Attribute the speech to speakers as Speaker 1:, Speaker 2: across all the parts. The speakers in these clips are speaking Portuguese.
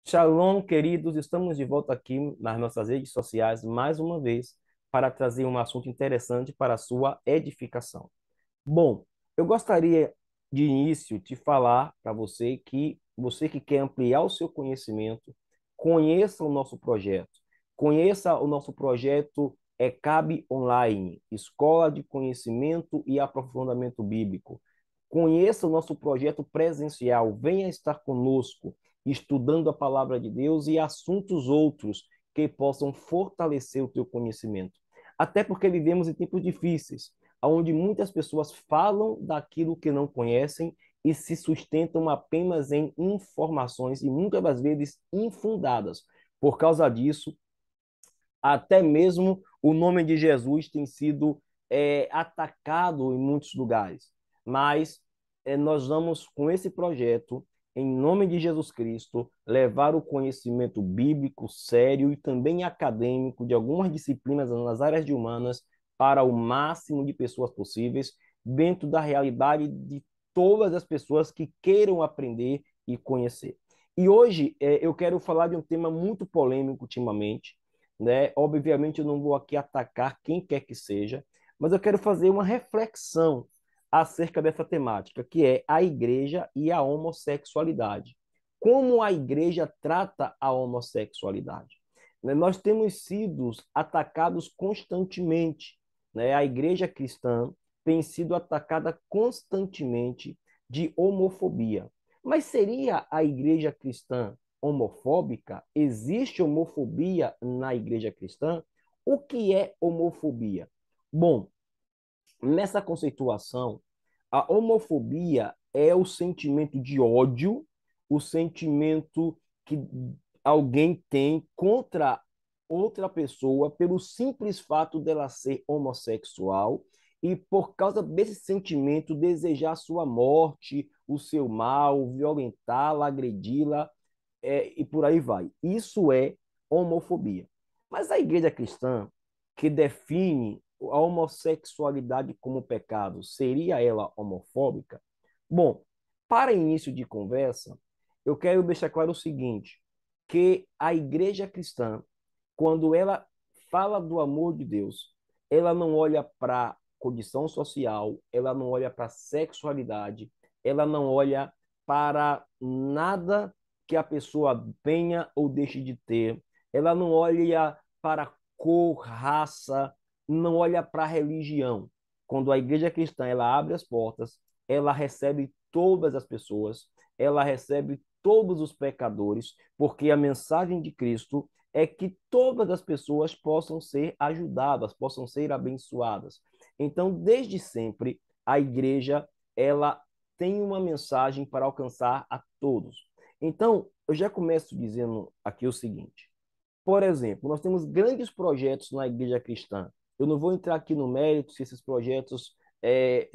Speaker 1: Shalom, queridos, estamos de volta aqui nas nossas redes sociais mais uma vez para trazer um assunto interessante para a sua edificação. Bom, eu gostaria de início de falar para você que quer ampliar o seu conhecimento, conheça o nosso projeto. Conheça o nosso projeto ECAB Online, Escola de Conhecimento e Aprofundamento Bíblico. Conheça o nosso projeto presencial, venha estar conosco, estudando a palavra de Deus e assuntos outros que possam fortalecer o teu conhecimento. Até porque vivemos em tempos difíceis onde muitas pessoas falam daquilo que não conhecem e se sustentam apenas em informações e muitas das vezes infundadas. Por causa disso, até mesmo o nome de Jesus tem sido atacado em muitos lugares. Mas nós vamos, com esse projeto, em nome de Jesus Cristo, levar o conhecimento bíblico sério e também acadêmico de algumas disciplinas nas áreas de humanas para o máximo de pessoas possíveis, dentro da realidade de todas as pessoas que queiram aprender e conhecer. E hoje eu quero falar de um tema muito polêmico ultimamente, né? Obviamente eu não vou aqui atacar quem quer que seja, mas eu quero fazer uma reflexão acerca dessa temática, que é a igreja e a homossexualidade. Como a igreja trata a homossexualidade? Né? Nós temos sido atacados constantemente, né? A igreja cristã tem sido atacada constantemente de homofobia. Mas seria a igreja cristã homofóbica? Existe homofobia na igreja cristã? O que é homofobia? Bom, nessa conceituação, a homofobia é o sentimento de ódio, o sentimento que alguém tem contra outra pessoa pelo simples fato dela ser homossexual e por causa desse sentimento desejar a sua morte, o seu mal, violentá-la, agredi-la, e por aí vai. Isso é homofobia. Mas a igreja cristã, que define a homossexualidade como pecado, seria ela homofóbica? Bom, para início de conversa, eu quero deixar claro o seguinte, que a igreja cristã, quando ela fala do amor de Deus, ela não olha para condição social, ela não olha para sexualidade, ela não olha para nada que a pessoa tenha ou deixe de ter, ela não olha para cor, raça, não olha para religião. Quando a igreja cristã ela abre as portas, ela recebe todas as pessoas, ela recebe todos os pecadores, porque a mensagem de Cristo é que todas as pessoas possam ser ajudadas, possam ser abençoadas. Então, desde sempre, a igreja ela tem uma mensagem para alcançar a todos. Então, eu já começo dizendo aqui o seguinte: por exemplo, nós temos grandes projetos na igreja cristã. Eu não vou entrar aqui no mérito se esses projetos,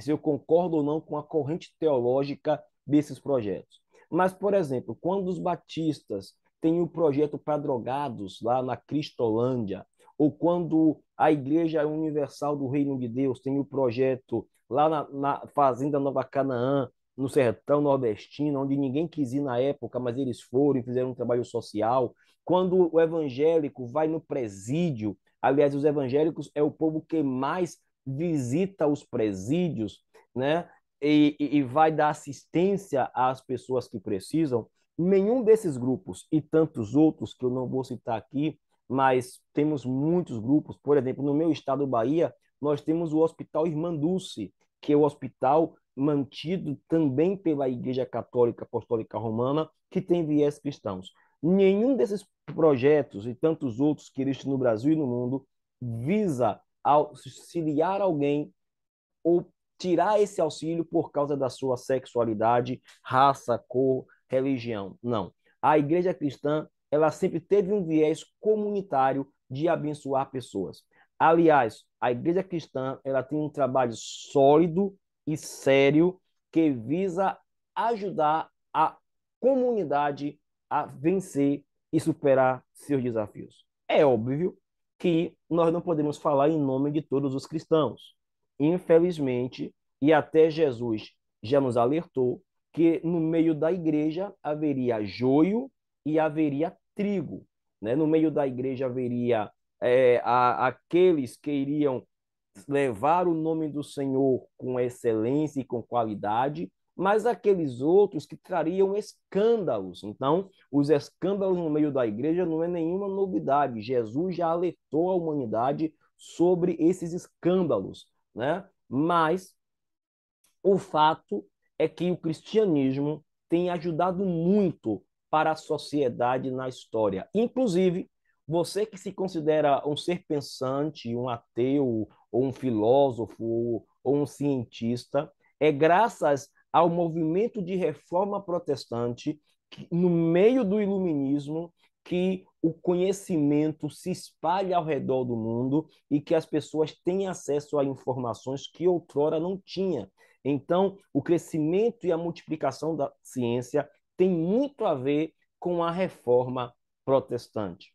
Speaker 1: se eu concordo ou não com a corrente teológica desses projetos. Mas, por exemplo, quando os batistas têm o projeto para drogados lá na Cristolândia, ou quando a Igreja Universal do Reino de Deus tem o projeto lá na Fazenda Nova Canaã, no sertão nordestino, onde ninguém quis ir na época, mas eles foram e fizeram um trabalho social. Quando o evangélico vai no presídio, aliás, os evangélicos é o povo que mais visita os presídios, né? E vai dar assistência às pessoas que precisam. Nenhum desses grupos e tantos outros que eu não vou citar aqui, mas temos muitos grupos. Por exemplo, no meu estado, Bahia, nós temos o Hospital Irmã Dulce, que é o hospital mantido também pela Igreja Católica Apostólica Romana, que tem viés cristãos. Nenhum desses projetos e tantos outros que existem no Brasil e no mundo visa auxiliar alguém ou tirar esse auxílio por causa da sua sexualidade, raça, cor, religião. Não. A igreja cristã, ela sempre teve um viés comunitário de abençoar pessoas. Aliás, a igreja cristã, ela tem um trabalho sólido e sério que visa ajudar a comunidade a vencer e superar seus desafios. É óbvio que nós não podemos falar em nome de todos os cristãos. Infelizmente, e até Jesus já nos alertou que no meio da igreja haveria joio e haveria trigo, né? No meio da igreja haveria aqueles que iriam levar o nome do Senhor com excelência e com qualidade, mas aqueles outros que trariam escândalos. Então, os escândalos no meio da igreja não é nenhuma novidade. Jesus já alertou a humanidade sobre esses escândalos, né? Mas o fato é que o cristianismo tem ajudado muito para a sociedade na história. Inclusive, você que se considera um ser pensante, um ateu, ou um filósofo, ou um cientista, é graças ao movimento de reforma protestante, que, no meio do iluminismo, que o conhecimento se espalha ao redor do mundo e que as pessoas têm acesso a informações que outrora não tinham. Então, o crescimento e a multiplicação da ciência tem muito a ver com a reforma protestante.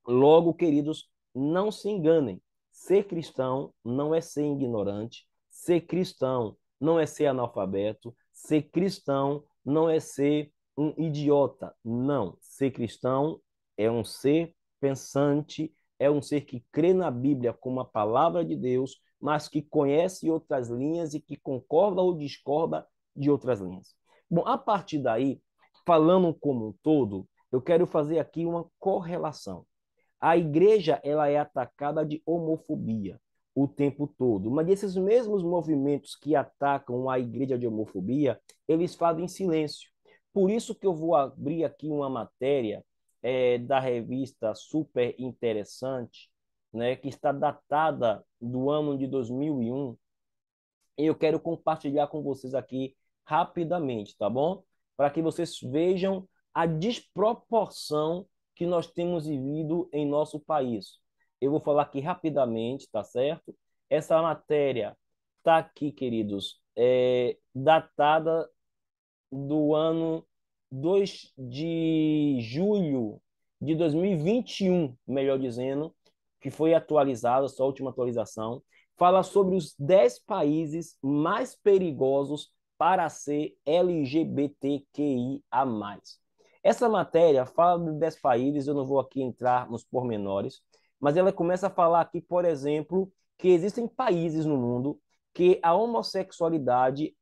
Speaker 1: Logo, queridos, não se enganem. Ser cristão não é ser ignorante. Ser cristão não é ser analfabeto. Ser cristão não é ser um idiota. Não. Ser cristão é um ser pensante, é um ser que crê na Bíblia como a palavra de Deus, mas que conhece outras linhas e que concorda ou discorda de outras linhas. Bom, a partir daí, falando como um todo, eu quero fazer aqui uma correlação. A igreja ela é atacada de homofobia o tempo todo, mas esses mesmos movimentos que atacam a igreja de homofobia, eles fazem em silêncio. Por isso que eu vou abrir aqui uma matéria da revista Super Interessante, né, que está datada do ano de 2001, e eu quero compartilhar com vocês aqui rapidamente, tá bom? Para que vocês vejam a desproporção que nós temos vivido em nosso país. Eu vou falar aqui rapidamente, tá certo? Essa matéria está aqui, queridos, datada do ano 2 de julho de 2021, melhor dizendo, que foi atualizada, sua última atualização, fala sobre os 10 países mais perigosos para ser LGBTQIA+. Essa matéria fala de 10 países, eu não vou aqui entrar nos pormenores, mas ela começa a falar aqui, por exemplo, que existem países no mundo que a homossexualidade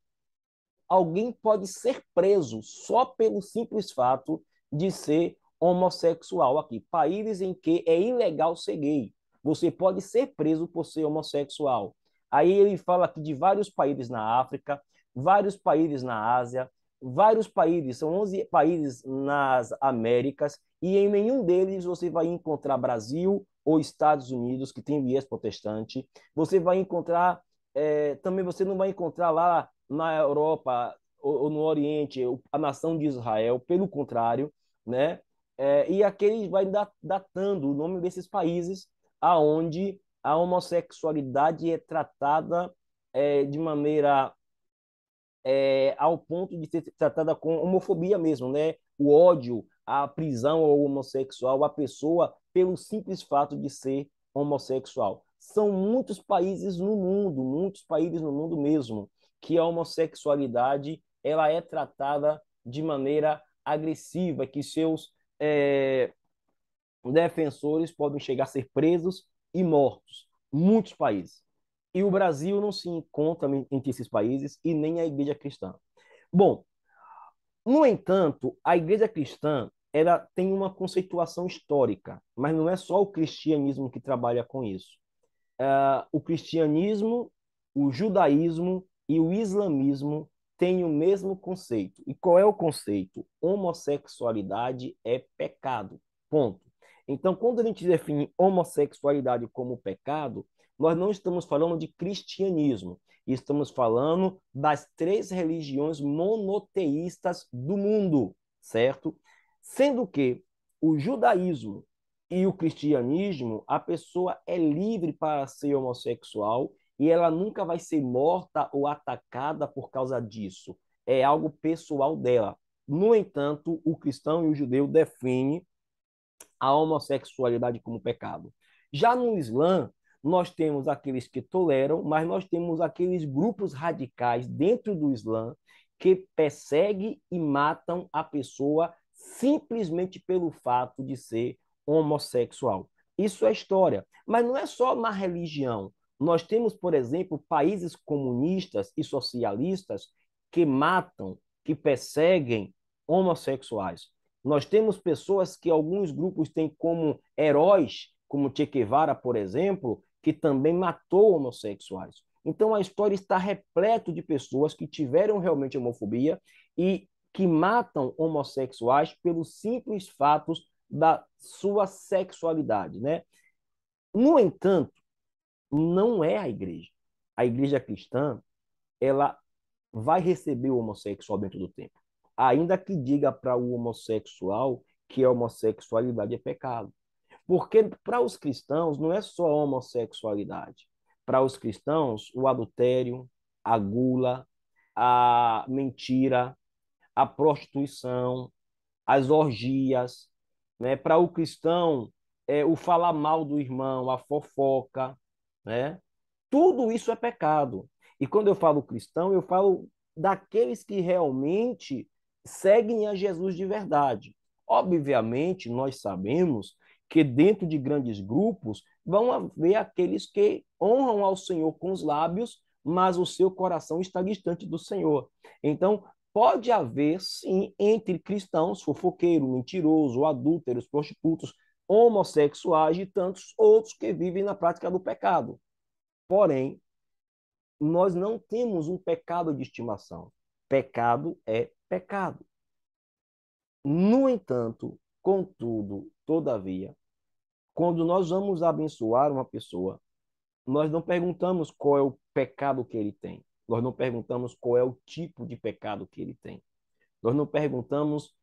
Speaker 1: alguém pode ser preso só pelo simples fato de ser homossexual aqui. Países em que é ilegal ser gay. Você pode ser preso por ser homossexual. Aí ele fala aqui de vários países na África, vários países na Ásia, vários países, são 11 países nas Américas, e em nenhum deles você vai encontrar Brasil ou Estados Unidos, que tem viés protestante. Você vai encontrar, também você não vai encontrar lá na Europa ou no Oriente a nação de Israel, pelo contrário, né? E aqui ele vai datando o nome desses países aonde a homossexualidade é tratada de maneira ao ponto de ser tratada com homofobia mesmo, né? O ódio, a prisão ao homossexual, a pessoa pelo simples fato de ser homossexual. São muitos países no mundo mesmo, que a homossexualidade ela é tratada de maneira agressiva, que seus defensores podem chegar a ser presos e mortos. Muitos países. E o Brasil não se encontra entre esses países e nem a igreja cristã. Bom, no entanto, a igreja cristã ela tem uma conceituação histórica, mas não é só o cristianismo que trabalha com isso. O cristianismo, o judaísmo e o islamismo têm o mesmo conceito. E qual é o conceito? Homossexualidade é pecado. Ponto. Então, quando a gente define homossexualidade como pecado, nós não estamos falando de cristianismo, estamos falando das três religiões monoteístas do mundo, certo? Sendo que o judaísmo e o cristianismo, a pessoa é livre para ser homossexual e ela nunca vai ser morta ou atacada por causa disso. É algo pessoal dela. No entanto, o cristão e o judeu definem a homossexualidade como pecado. Já no Islã, nós temos aqueles que toleram, mas nós temos aqueles grupos radicais dentro do Islã que perseguem e matam a pessoa simplesmente pelo fato de ser homossexual. Isso é história. Mas não é só na religião. Nós temos, por exemplo, países comunistas e socialistas que matam, que perseguem homossexuais. Nós temos pessoas que alguns grupos têm como heróis, como Che Guevara, por exemplo, que também matou homossexuais. Então a história está repleto de pessoas que tiveram realmente homofobia e que matam homossexuais pelos simples fatos da sua sexualidade, né? No entanto, não é a igreja. A igreja cristã, ela vai receber o homossexual dentro do templo, ainda que diga para o homossexual que a homossexualidade é pecado. Porque para os cristãos não é só a homossexualidade. Para os cristãos, o adultério, a gula, a mentira, a prostituição, as orgias, né? Para o cristão, o falar mal do irmão, a fofoca, né? Tudo isso é pecado. E quando eu falo cristão, eu falo daqueles que realmente seguem a Jesus de verdade. Obviamente, nós sabemos que dentro de grandes grupos vão haver aqueles que honram ao Senhor com os lábios, mas o seu coração está distante do Senhor. Então, pode haver, sim, entre cristãos, fofoqueiro, mentiroso, adúlteros, prostitutos, homossexuais e tantos outros que vivem na prática do pecado. Porém, nós não temos um pecado de estimação. Pecado é pecado. No entanto, contudo, todavia, quando nós vamos abençoar uma pessoa, nós não perguntamos qual é o pecado que ele tem. Nós não perguntamos qual é o tipo de pecado que ele tem. Nós não perguntamos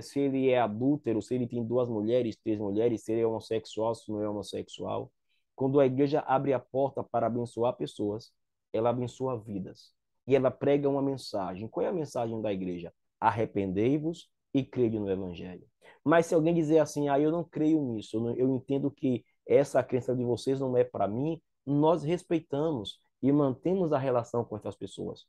Speaker 1: se ele é adúltero, se ele tem duas mulheres, três mulheres, se ele é homossexual, se não é homossexual. Quando a igreja abre a porta para abençoar pessoas, ela abençoa vidas. E ela prega uma mensagem. Qual é a mensagem da igreja? Arrependei-vos e crede no evangelho. Mas se alguém dizer assim, eu não creio nisso, eu entendo que essa crença de vocês não é para mim, nós respeitamos e mantemos a relação com essas pessoas.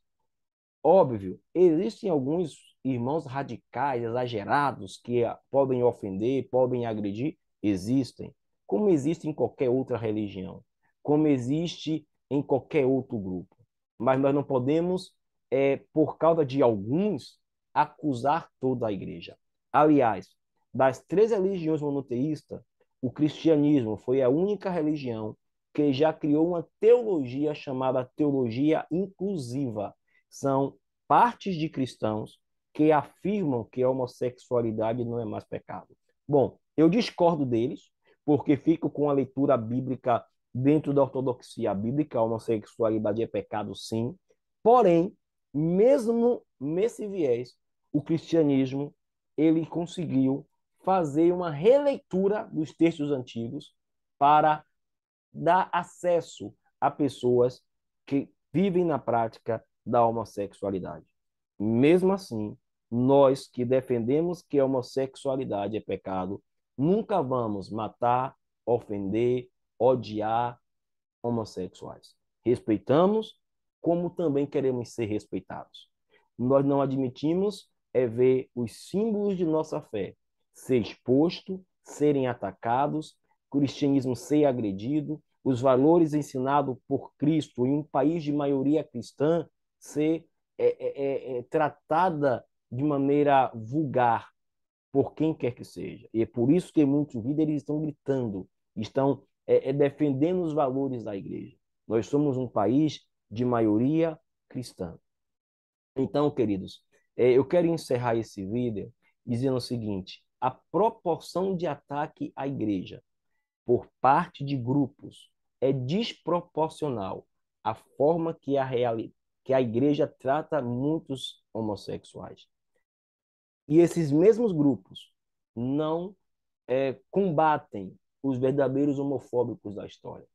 Speaker 1: Óbvio, existem alguns irmãos radicais, exagerados, que podem ofender, podem agredir, existem, como existe em qualquer outra religião, como existe em qualquer outro grupo. Mas nós não podemos, por causa de alguns, acusar toda a igreja. Aliás, das três religiões monoteístas, o cristianismo foi a única religião que já criou uma teologia chamada teologia inclusiva. São partes de cristãos que afirmam que a homossexualidade não é mais pecado. Bom, eu discordo deles, porque fico com a leitura bíblica dentro da ortodoxia bíblica, a homossexualidade é pecado sim, porém, mesmo nesse viés, o cristianismo ele conseguiu fazer uma releitura dos textos antigos para dar acesso a pessoas que vivem na prática da homossexualidade. Mesmo assim, nós que defendemos que a homossexualidade é pecado, nunca vamos matar, ofender, odiar homossexuais. Respeitamos, como também queremos ser respeitados. Nós não admitimos ver os símbolos de nossa fé ser exposto, serem atacados, o cristianismo ser agredido, os valores ensinados por Cristo em um país de maioria cristã ser tratada de maneira vulgar por quem quer que seja. E é por isso que muitos líderes estão gritando, estão defendendo os valores da igreja. Nós somos um país de maioria cristã. Então, queridos, eu quero encerrar esse vídeo dizendo o seguinte: a proporção de ataque à igreja por parte de grupos é desproporcional à forma que a igreja trata muitos homossexuais. E esses mesmos grupos não combatem os verdadeiros homofóbicos da história,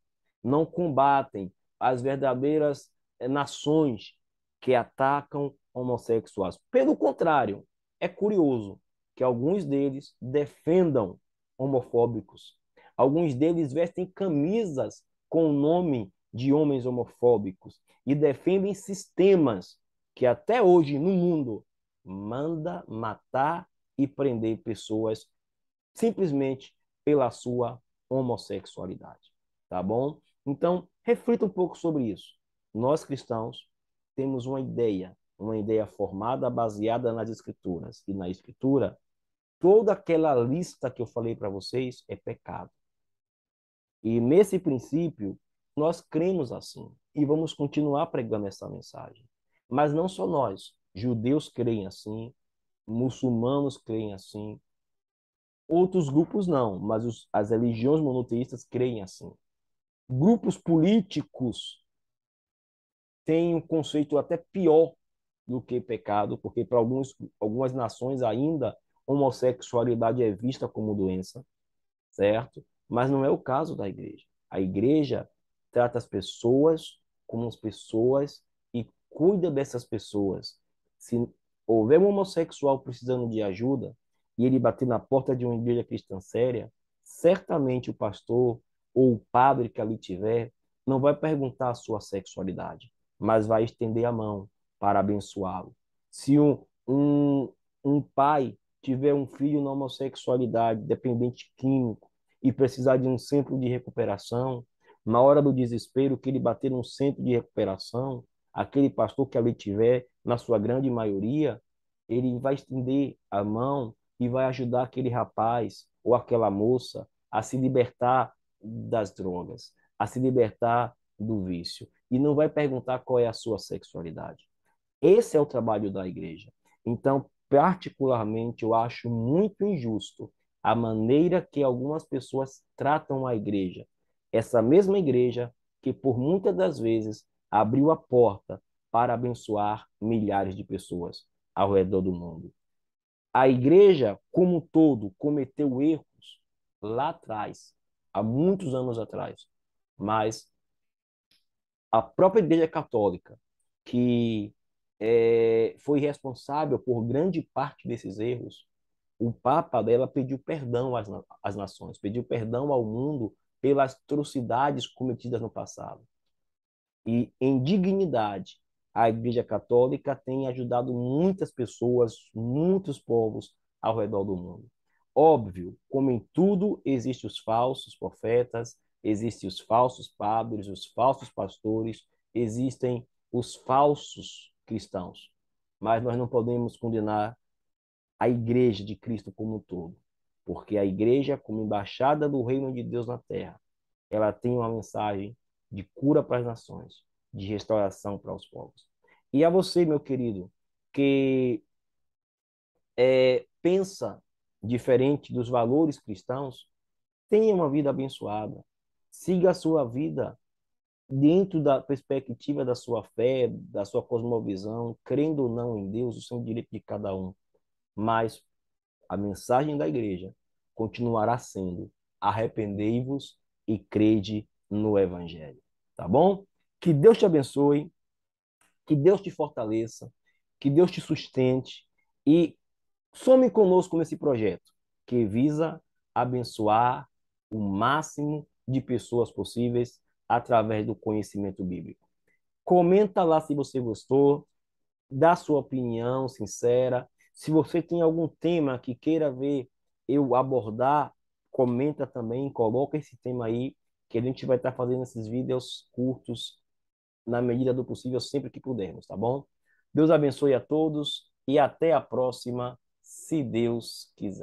Speaker 1: não combatem as verdadeiras nações que atacam homossexuais. Pelo contrário, é curioso que alguns deles defendam homofóbicos. Alguns deles vestem camisas com o nome de homens homofóbicos e defendem sistemas que até hoje no mundo manda matar e prender pessoas simplesmente pela sua homossexualidade, tá bom? Então, reflita um pouco sobre isso. Nós cristãos temos uma ideia formada baseada nas escrituras, e na escritura, toda aquela lista que eu falei para vocês é pecado. E nesse princípio, nós cremos assim e vamos continuar pregando essa mensagem. Mas não só nós, judeus creem assim, muçulmanos creem assim, outros grupos não, mas as religiões monoteístas creem assim. Grupos políticos têm um conceito até pior do que pecado, porque para algumas nações ainda homossexualidade é vista como doença, certo? Mas não é o caso da igreja. A igreja trata as pessoas como as pessoas e cuida dessas pessoas. Se houver um homossexual precisando de ajuda e ele bater na porta de uma igreja cristã séria, certamente o pastor ou o padre que ali tiver não vai perguntar a sua sexualidade, mas vai estender a mão para abençoá-lo. Se um pai tiver um filho na homossexualidade, dependente químico, e precisar de um centro de recuperação, na hora do desespero, que ele bater num centro de recuperação, aquele pastor que ali tiver, na sua grande maioria, ele vai estender a mão e vai ajudar aquele rapaz ou aquela moça a se libertar das drogas, a se libertar do vício. E não vai perguntar qual é a sua sexualidade. Esse é o trabalho da igreja. Então, particularmente, eu acho muito injusto a maneira que algumas pessoas tratam a igreja. Essa mesma igreja que, por muitas das vezes, abriu a porta para abençoar milhares de pessoas ao redor do mundo. A igreja, como um todo, cometeu erros lá atrás, há muitos anos atrás, mas a própria Igreja Católica, que foi responsável por grande parte desses erros, o Papa dela pediu perdão às nações, pediu perdão ao mundo pelas atrocidades cometidas no passado. E em dignidade, a Igreja Católica tem ajudado muitas pessoas, muitos povos ao redor do mundo. Óbvio, como em tudo, existem os falsos profetas, existem os falsos padres, os falsos pastores, existem os falsos cristãos. Mas nós não podemos condenar a Igreja de Cristo como um todo, porque a Igreja, como embaixada do reino de Deus na terra, ela tem uma mensagem de cura para as nações, de restauração para os povos. E a você, meu querido, que pensa diferente dos valores cristãos, tenha uma vida abençoada. Siga a sua vida dentro da perspectiva da sua fé, da sua cosmovisão, crendo ou não em Deus, isso é um direito de cada um. Mas a mensagem da igreja continuará sendo: arrependei-vos e crede no Evangelho. Tá bom? Que Deus te abençoe, que Deus te fortaleça, que Deus te sustente e some conosco nesse projeto que visa abençoar o máximo de pessoas possíveis através do conhecimento bíblico. Comenta lá se você gostou, dá sua opinião sincera. Se você tem algum tema que queira ver eu abordar, comenta também, coloca esse tema aí, que a gente vai estar fazendo esses vídeos curtos na medida do possível, sempre que pudermos, tá bom? Deus abençoe a todos e até a próxima, se Deus quiser.